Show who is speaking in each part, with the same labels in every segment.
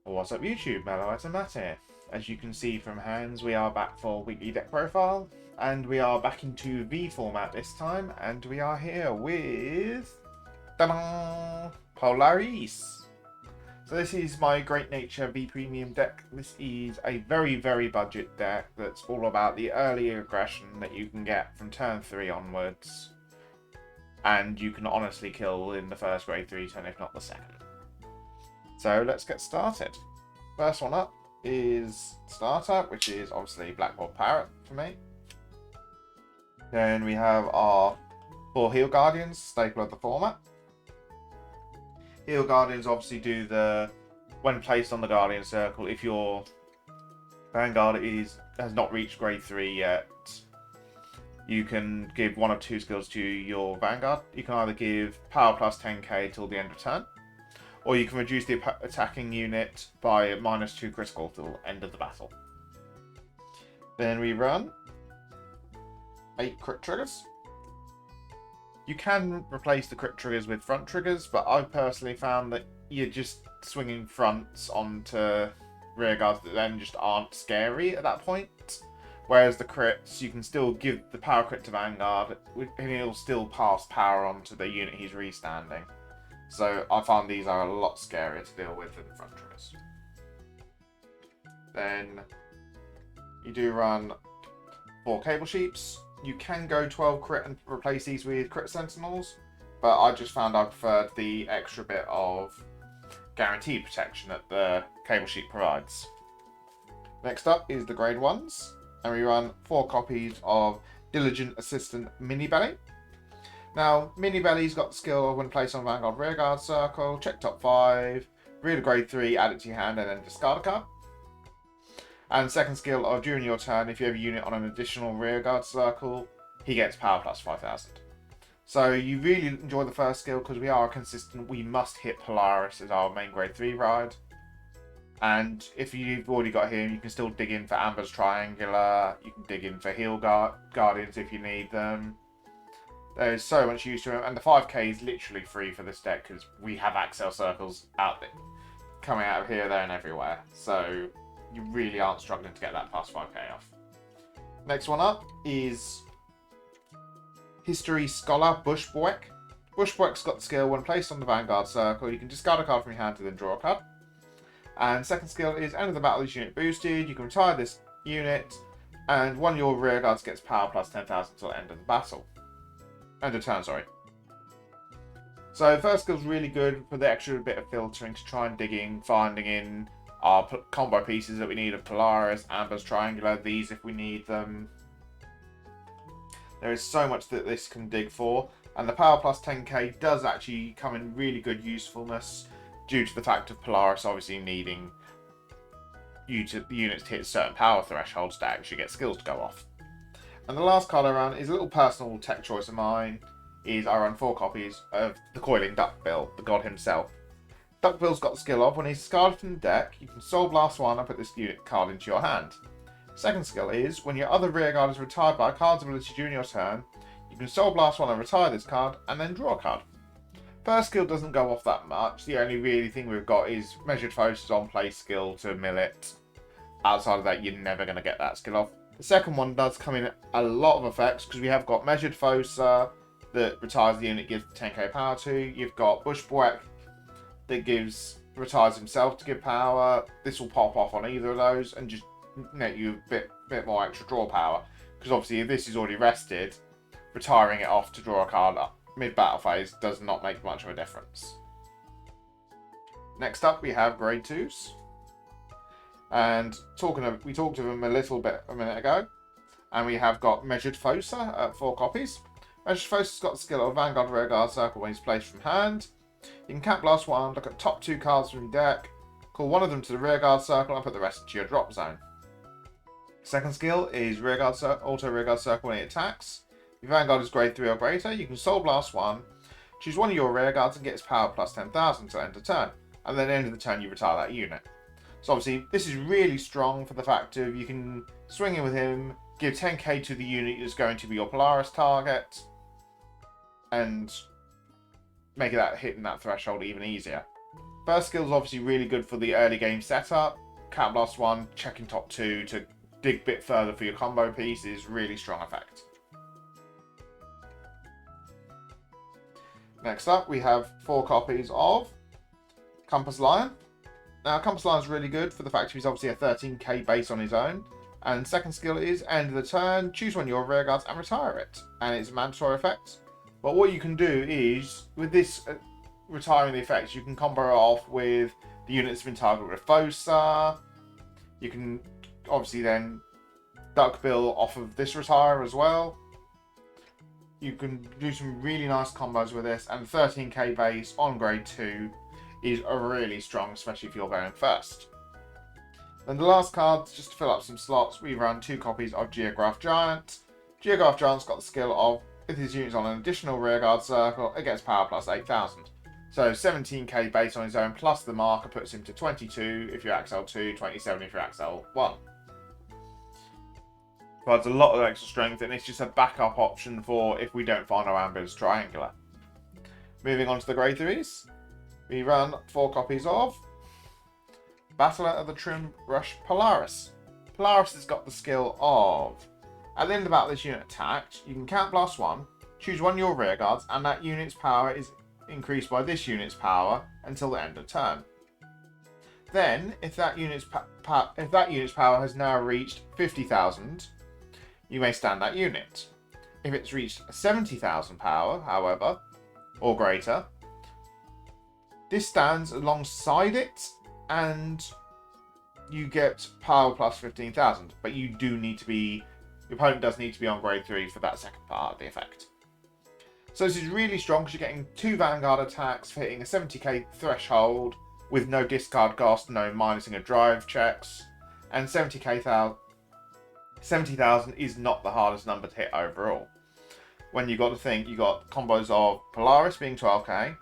Speaker 1: What's up YouTube, Mellowites and Matt here. As you can see from hands, we are back for weekly deck profile, and we are back into V format this time, and we are here with Polaris. So this is my Great Nature V Premium deck. This is a very budget deck that's all about the early aggression that you can get from turn 3 onwards, and you can honestly kill in the first grade 3 turn, if not the second. So let's get started. First one up is Starter, which is obviously Blackboard Parrot for me. Then we have our 4 Heal Guardians, staple of the format. Heal Guardians obviously do the, when placed on the Guardian Circle, if your Vanguard has not reached grade 3 yet, you can give 1 of 2 skills to your Vanguard. You can either give power plus 10k till the end of turn, or you can reduce the attacking unit by -2 critical till end of the battle. Then we run 8 crit triggers. You can replace the crit triggers with front triggers, but I've personally found that you're just swinging fronts onto rear guards that then just aren't scary at that point. Whereas the crits, you can still give the power crit to Vanguard, and he'll still pass power onto the unit he's restanding. So I found these are a lot scarier to deal with than front triggers. Then you do run 4 Cable Sheeps. You can go 12 crit and replace these with crit sentinels, but I just found I preferred the extra bit of guaranteed protection that the Cable Sheep provides. Next up is the grade 1s, and we run 4 copies of Diligent Assistant Mini Belly. Now, Mini Belly's got the skill when placed on Vanguard Rearguard Circle, check top 5, rear to grade 3, add it to your hand, and then discard a card. And second skill of during your turn, if you have a unit on an additional Rearguard Circle, he gets power plus 5000. So you really enjoy the first skill because we are consistent. We must hit Polaris as our main grade 3 ride. And if you've already got him, you can still dig in for Amber's Triangular, you can dig in for Heal Guardians if you need them. There's so much use to him, and the 5k is literally free for this deck because we have Axel Circles out there, coming out of here, there, and everywhere. So you really aren't struggling to get that past 5k off. Next one up is History Scholar Bushbuck. Bushbuck's got the skill when placed on the Vanguard Circle, you can discard a card from your hand to then draw a card. And second skill is end of the battle, this unit boosted. You can retire this unit, and one of your rear guards gets power plus 10,000 until the end of the battle. End of turn, sorry. So first skill's really good for the extra bit of filtering to try and dig in, finding in our combo pieces that we need of Polaris, Amber's Triangular, these if we need them. There is so much that this can dig for, and the power plus 10k does actually come in really good usefulness due to the fact of Polaris obviously needing the units to hit certain power thresholds to actually get skills to go off. And the last card I run is a little personal tech choice of mine, is I run 4 copies of the Coiling Duckbill, the god himself. Duckbill's got the skill of, when he's discarded from the deck, you can Soul Blast 1 and put this unit card into your hand. Second skill is, when your other rearguard is retired by a card's ability during your turn, you can Soul Blast 1 and retire this card, and then draw a card. First skill doesn't go off that much, the only really thing we've got is Measured Focus on play skill to mill it. Outside of that, you're never going to get that skill off. The second one does come in a lot of effects because we have got Measured Fossa that retires the unit, gives 10k power to. You've got Bushbuck that retires himself to give power. This will pop off on either of those and just net you a bit more extra draw power. Because obviously if this is already rested, retiring it off to draw a card mid-battle phase does not make much of a difference. Next up we have grade 2s. And we talked of them a little bit a minute ago, and we have got Measured Fossa at 4 copies. Measured Fossa's got the skill of Vanguard Rearguard Circle when he's placed from hand. You can Cat Blast 1, look at top 2 cards from your deck, call one of them to the Rearguard Circle, and put the rest into your drop zone. Second skill is Auto Rearguard Circle when he attacks. If your Vanguard is grade 3 or greater, you can Soul Blast 1, choose one of your Rearguards and get its power plus 10,000 until end of turn, and then at the end of the turn you retire that unit. So obviously, this is really strong for the fact of you can swing in with him, give 10k to the unit that's going to be your Polaris target, and make that hitting that threshold even easier. First skill is obviously really good for the early game setup. Cat Blast 1, checking top 2 to dig a bit further for your combo piece is really strong effect. Next up, we have 4 copies of Compass Lion. Now, Compass Lion is really good for the fact he's obviously a 13k base on his own. And second skill is, end of the turn, choose one of your rear guards and retire it. And it's a mandatory effect. But what you can do is, with this retiring the effects, you can combo it off with the unit that's been targeted with Fosa. You can obviously then duckbill off of this retire as well. You can do some really nice combos with this, and 13k base on grade 2 is really strong, especially if you're going first. Then the last card, just to fill up some slots, we run 2 copies of Geograph Giant. Geograph Giant's got the skill of, if his unit's on an additional rearguard circle, it gets power plus 8,000. So 17k base on his own, plus the marker puts him to 22 if you're XL2, 27 if you're XL1. Provides a lot of extra strength, and it's just a backup option for if we don't find our Amber's Triangular. Moving on to the grade 3s, we run 4 copies of Battler of the Trim Rush Polaris. Polaris has got the skill of, at the end of battle this unit attacked, you can Count Blast 1, choose one of your rear guards, and that unit's power is increased by this unit's power until the end of turn. Then, if that unit's power has now reached 50,000, you may stand that unit. If it's reached 70,000 power, however, or greater, this stands alongside it, and you get power plus 15,000. But you do need to be, your opponent does need to be on grade 3 for that second part of the effect. So this is really strong because you're getting 2 Vanguard attacks for hitting a 70k threshold with no discard cost, no minusing of drive checks, and 70,000 is not the hardest number to hit overall. When you got to think, you got combos of Polaris being 12k,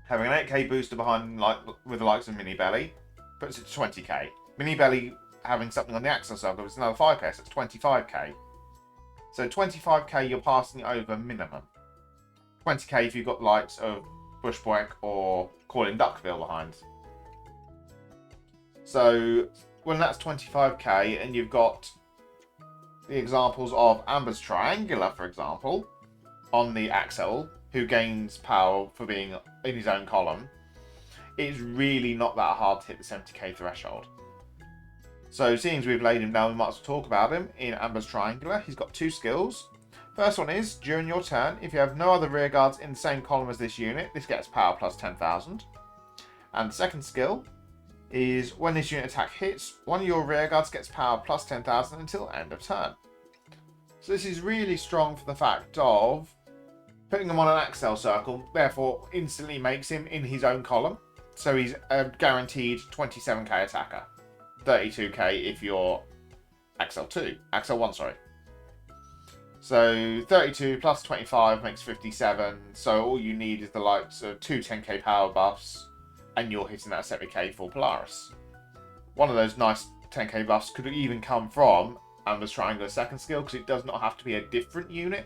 Speaker 1: having an 8k booster behind with the likes of Mini Belly, puts it to 20k. Mini Belly having something on the Axel circle is another 5k, so it's 25k. So 25k you're passing over minimum. 20k if you've got the likes of Bushwhack or Calling Duckbill behind. So when that's 25k and you've got the examples of Amber's Triangular, for example, on the Axel, who gains power for being in his own column, it's really not that hard to hit the 70k threshold. So seeing as we've laid him down, we might as well talk about him in Amber's Triangular. He's got 2 skills. First one is, during your turn, if you have no other rear guards in the same column as this unit, this gets power plus 10,000. And the second skill is, when this unit attack hits, one of your rear guards gets power plus 10,000 until end of turn. So this is really strong for the fact of putting him on an Axel circle, therefore instantly makes him in his own column. So he's a guaranteed 27k attacker. 32k if you're XL1, sorry. So 32 plus 25 makes 57. So all you need is the likes of 2 10k power buffs, and you're hitting that 70k for Polaris. One of those nice 10k buffs could even come from Amber's Triangular second skill, because it does not have to be a different unit,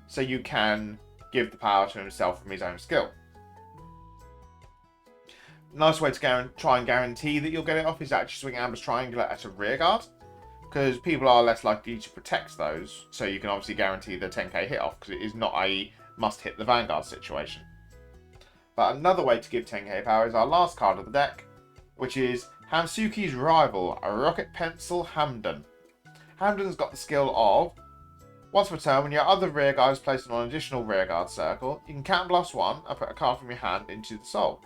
Speaker 1: so you can give the power to himself from his own skill. Nice way to try and guarantee that you'll get it off is actually swing Amber's Triangular at a rear guard, because people are less likely to protect those, so you can obviously guarantee the 10k hit off, because it is not a must hit the Vanguard situation. But another way to give 10k power is our last card of the deck, which is Hamsuki's rival, a Rocket Pencil Hamden. Hamden's got the skill of, once per turn, when your other rear guard is placed on an additional rear guard circle, you can Count Blast 1 and put a card from your hand into the soul.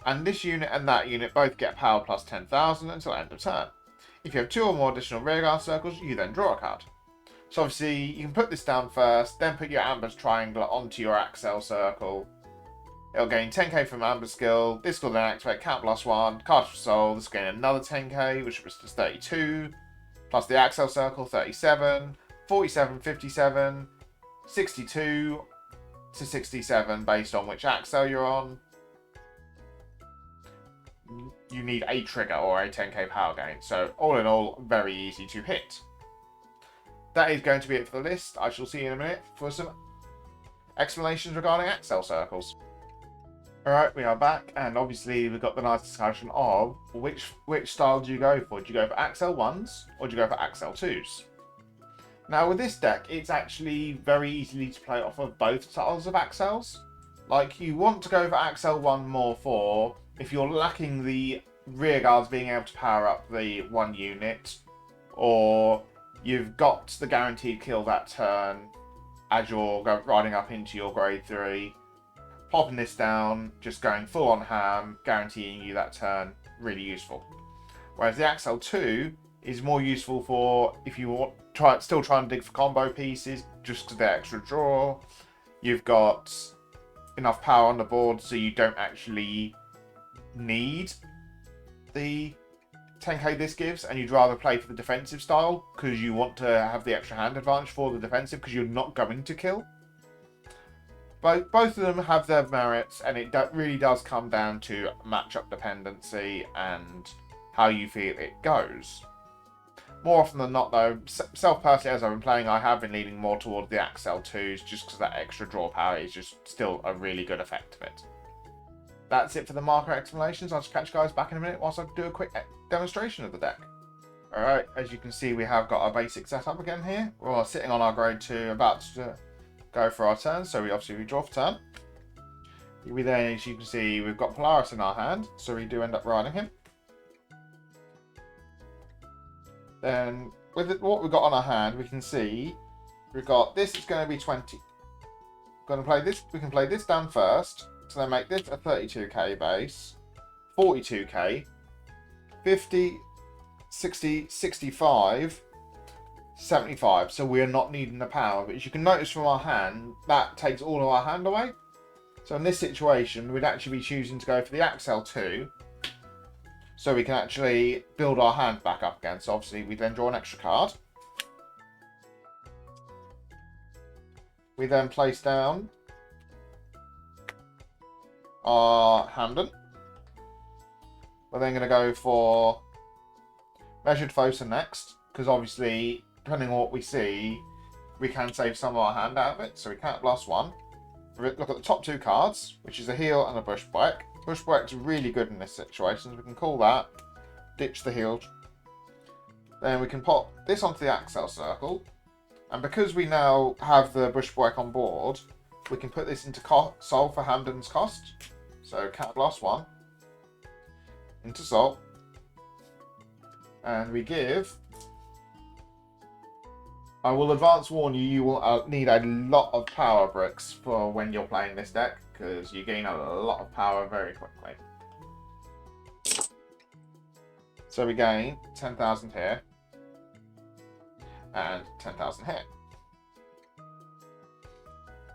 Speaker 1: And this unit and that unit both get power plus 10,000 until end of turn. If you have 2 or more additional rear guard circles, you then draw a card. So obviously, you can put this down first, then put your Amber's Triangular onto your Axel circle. It'll gain 10k from Amber's skill. This will then activate Count Blast 1, card for soul. This will gain another 10k, which was just 32. Plus the Axel circle, 37, 47, 57, 62 to 67, based on which Axel you're on. You need a trigger or a 10k power gain. So all in all, very easy to hit. That is going to be it for the list. I shall see you in a minute for some explanations regarding Axel circles. Alright, we are back, and obviously we've got the nice discussion of which style do you go for? Do you go for Axel 1s or do you go for Axel 2s? Now with this deck, it's actually very easy to play off of both styles of Axels. Like, you want to go for Axel 1 more for if you're lacking the rear guards being able to power up the one unit, or you've got the guaranteed kill that turn as you're riding up into your grade 3. Popping this down, just going full on ham, guaranteeing you that turn, really useful. Whereas the Axel 2 is more useful for if you want still trying to dig for combo pieces, just because they're extra draw. You've got enough power on the board so you don't actually need the 10k this gives, and you'd rather play for the defensive style because you want to have the extra hand advantage for the defensive because you're not going to kill. Both of them have their merits, and it really does come down to matchup dependency and how you feel it goes. More often than not, though, personally, as I've been playing, I have been leaning more towards the Axel 2s just because that extra draw power is just still a really good effect of it. That's it for the marker explanations. I'll just catch you guys back in a minute whilst I do a quick demonstration of the deck. Alright, as you can see, we have got our basic setup again here. We're sitting on our grade 2, about to go for our turn, so we draw for turn. We then, as you can see, we've got Polaris in our hand, so we do end up riding him. Then, with what we've got on our hand, we can see we've got this is going to be 20. Going to play this. We can play this down first, so then make this a 32k base, 42k, 50, 60, 65. 75, so we are not needing the power, but as you can notice from our hand, that takes all of our hand away. So in this situation, we'd actually be choosing to go for the Axel 2, so we can actually build our hand back up again. So obviously we then draw an extra card. We then place down our Hamden. We're then going to go for Measured Fosa next, because obviously, depending on what we see, we can save some of our hand out of it. So we can't blast one. Look at the top 2 cards, which is a heal and a bushwhack. Bushwhack's really good in this situation, so we can call that, ditch the heal. Then we can pop this onto the Axel circle, and because we now have the bushwhack on board, we can put this into Soul for Hamden's cost. So can't blast 1 into Soul, and we give. I will advance warn you, you will need a lot of power bricks for when you're playing this deck, because you gain a lot of power very quickly. So we gain 10,000 here, and 10,000 here.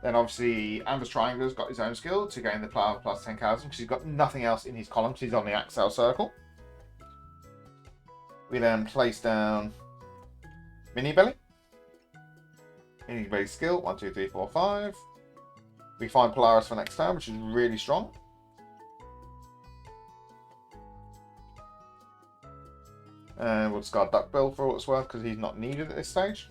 Speaker 1: Then obviously Amber's Triangle's got his own skill to gain the power plus 10,000, because he's got nothing else in his columns, he's on the Axel circle. We then place down Mini Belly. Mini Belly skill, 1, 2, 3, 4, 5. We find Polaris for next turn, which is really strong. And we'll discard Duckbill for all it's worth, because he's not needed at this stage.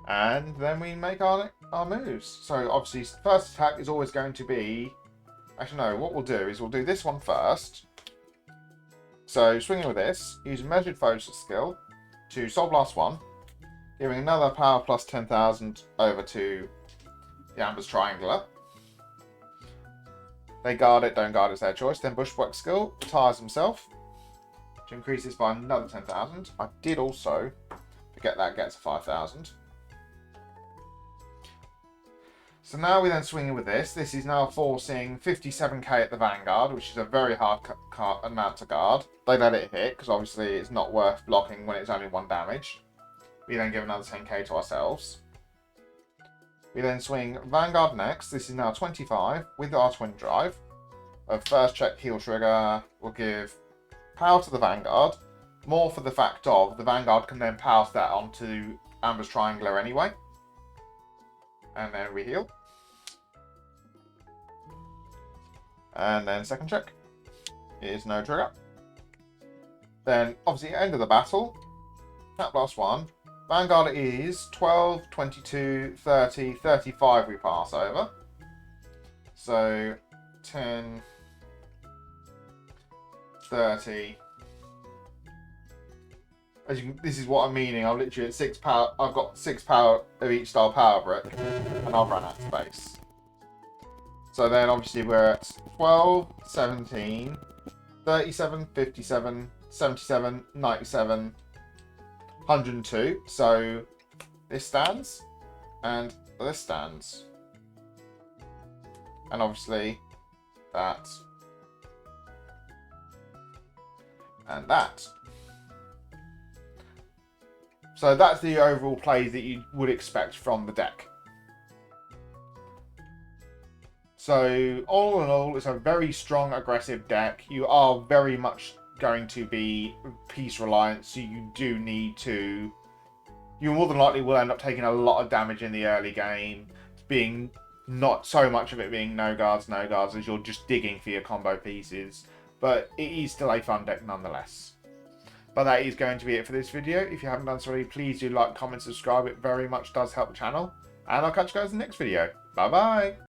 Speaker 1: And then we make our moves. So obviously, first attack is always going to be... Actually, no, what we'll do is we'll do this one first. So swinging with this, use Measured Fosa skill to Soul Blast 1, giving another power plus 10,000 over to the Amber's Triangular. They guard it, don't guard, it's their choice. Then Bushwhack skill retires himself, which increases by another 10,000. I did also forget that gets 5,000. So now we then swing in with this. This is now forcing 57k at the Vanguard, which is a very hard amount to guard. They let it hit, because obviously it's not worth blocking when it's only 1 damage. We then give another 10k to ourselves. We then swing Vanguard next. This is now 25 with our Twin Drive. A first check heal trigger will give power to the Vanguard. More for the fact of the Vanguard can then pass that onto Amber's Triangular anyway. And then we heal. And then second check is no trigger. Then obviously end of the battle. Cat Blast 1. Vanguard is 12, 22, 30, 35 we pass over. So 10, 30. As you can, this is what I'm meaning. I'm literally at 6 power. I've got 6 power of each style power brick, and I'll run out of space. So then obviously we're at 12, 17, 37, 57, 77, 97, 102. So this stands, and this stands. And obviously that. And that. So that's the overall play that you would expect from the deck. So all in all, it's a very strong, aggressive deck. You are very much going to be piece reliant, so you do need to... You more than likely will end up taking a lot of damage in the early game, being not so much of it being no guards, as you're just digging for your combo pieces. But it is still a fun deck nonetheless. But that is going to be it for this video. If you haven't done so already, please do like, comment, subscribe. It very much does help the channel. And I'll catch you guys in the next video. Bye bye!